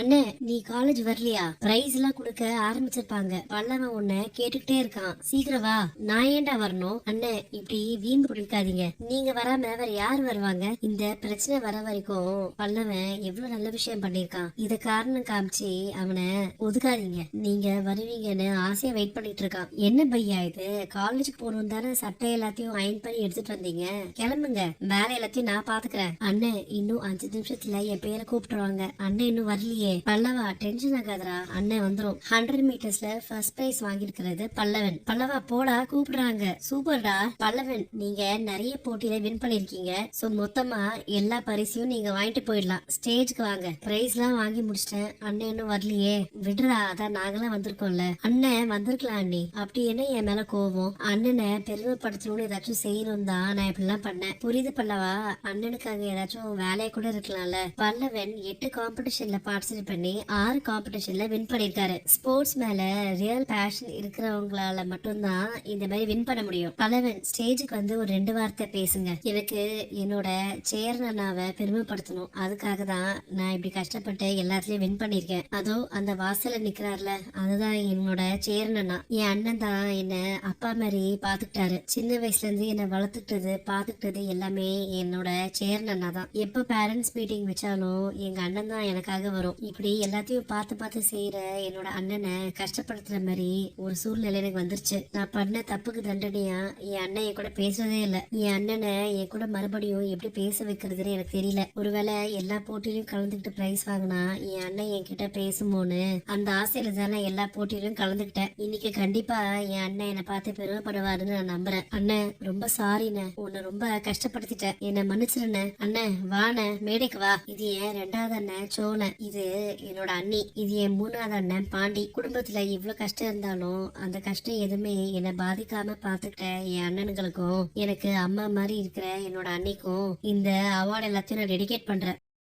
அண்ணே, நீ காலேஜ் வரலையா? பிரைஸ் எல்லாம் கொடுக்க ஆரம்பிச்சிருப்பாங்க. பல்லவன் உன்னை கேட்டுக்கிட்டே இருக்கான். சீக்கிரம் வா. நான் ஏன்டா வரணும்? அண்ணே, இப்படி வீண் பிடிக்காதீங்க. நீங்க வராம வேற யார் வருவாங்க? இந்த பிரச்சனை வர வரைக்கும் பல்லவன் எவ்வளவு நல்ல விஷயம் பண்ணிருக்கான். இத காரணம் காமிச்சு அவனை ஒதுக்காதீங்க. நீங்க வருவீங்கன்னு ஆசையா வெயிட் பண்ணிட்டு இருக்கான். என்ன பையா இது? காலேஜுக்கு போகணும் தானே சட்டை எல்லாத்தையும் அயன் பண்ணி எடுத்துட்டு வந்தீங்க. கிளம்புங்க. வேலை எல்லாத்தையும் நான் பாத்துக்கிறேன். அண்ணே, இன்னும் 5 நிமிஷத்துல என் பேரை கூப்பிட்டுருவாங்க. அண்ணன் இன்னும் வரலையே. பல்லவா, டென்ஷன் ஆகாதரா. அண்ணன் வந்துரும். 100 மீட்டர்ஸ்ல ஃபர்ஸ்ட் பிரைஸ் வாங்கிருக்கிறது பல்லவன். பல்லவா, போடா, கூப்பிடுறாங்க. சூப்பர்டா பல்லவன், நீங்க நிறைய போட்டியில வின் பண்ணிருக்கீங்க. சோ மொத்தமா எல்லா பரிசையும் நீங்க வாங்கிட்டு போயிடலாம். ஸ்டேஜ்க்கு வாங்க. பிரைஸ் எல்லாம் வாங்கி முடிச்சிட்டேன். அண்ணன் இன்னும் வரலையே. விடுறா, அதான் நாங்கெல்லாம் வந்திருக்கோம்ல. அண்ணன் வந்திருக்கலாம் அண்ணி. அப்படி என்ன என் மேல கோவம்? அண்ணனை பெருமைப்படுத்தணும்னு ஏதாச்சும் செய்யணும் தான் நான் இப்படிலாம் பண்ணேன். புரியுது பல்லவா? அண்ணனுக்காக ஏதாச்சும் வேலையை கூட இருக்கலாம்ல. பல்லவன் 8 காம்படிஷன்ல பார்ட்டிசிபேட் பண்ணி 6 காம்படிஷன்ல வின் பண்ணிருக்காரு. ஸ்போர்ட்ஸ் மேல ரியல் பேஷன் இருக்கிறவங்களால மட்டும்தான் இந்த மாதிரி வின் பண்ண முடியும். பல்லவன், ஸ்டேஜுக்கு வந்து ஒரு 2 வார்த்தை பேசுங்க. எனக்கு என்னோட சேர்னனாவை பெருமைப்படுத்தணும். அதுக்காக தான் நான் இப்படி கஷ்டப்பட்டு எல்லாத்துலயும் வின் பண்ணிருக்கேன். அதோ அந்த வாசல்ல நிக்கிறார்ல, அதுதான் என்னோட சேர்னனா. என் அண்ணன் தான் என்ன அப்பா மாதிரி பாத்துக்கிட்டாரு. சின்ன வயசுல இருந்து என்ன வளர்த்துக்கிட்டது பாத்துக்கிட்டது எல்லாமே என்னோட சேர்னனா தான். எப்ப பேரண்ட்ஸ் மீட்டிங் வச்சாலும் எங்க அண்ணன் தான் எனக்காக வரும். இப்படி எல்லாத்தையும் பார்த்து பார்த்து செய்யற என்னோட அண்ணனை கஷ்டப்படுத்துற மாதிரி ஒரு சூழ்நிலை எனக்கு வந்துருச்சு. நான் பண்ண தப்புக்கு தண்டனையா என் அண்ணன் என் கூட பேசுறதே இல்ல. என் அண்ணனை என் கூட மறுபடியும் எப்படி பேச வைக்கிறதுன்னு எனக்கு தெரியல. ஒருவேளை எல்லா போட்டியிலும் கலந்துக்கிட்டு பிரைஸ் வாங்கினா என் அண்ணன் என் கிட்ட பேசுமோன்னு அந்த ஆசையில தானே எல்லா போட்டியிலும் கலந்துக்கிட்டேன். இன்னைக்கு கண்டிப்பா என் அண்ணன் என்னை பார்த்து பெருமைப்படுவாருன்னு நான் நம்புறேன். அண்ணன், ரொம்ப சாரிண்ணே. உன்னை ரொம்ப கஷ்டப்படுத்திட்டேன். என்னை மன்னிச்சிருண்ணே. அண்ணன் வாண்ண, மேடைக்கு வா. இது என் 2வது அண்ணன் சோழ. இது என்னோட அண்ணி. இது என் 3வது அண்ணன் பாண்டி. குடும்பத்துல இவ்வளவு கஷ்டம் இருந்தாலும் அந்த கஷ்டம் எதுவுமே என்னை பாதிக்காம பாத்துக்கிட்ட என் அண்ணனுங்களுக்கும் எனக்கு அம்மா மாதிரி இருக்கிற என்னோட அண்ணிக்கும் இந்த அவார்டு எல்லாத்தையும் நான் டெடிகேட் பண்றேன்.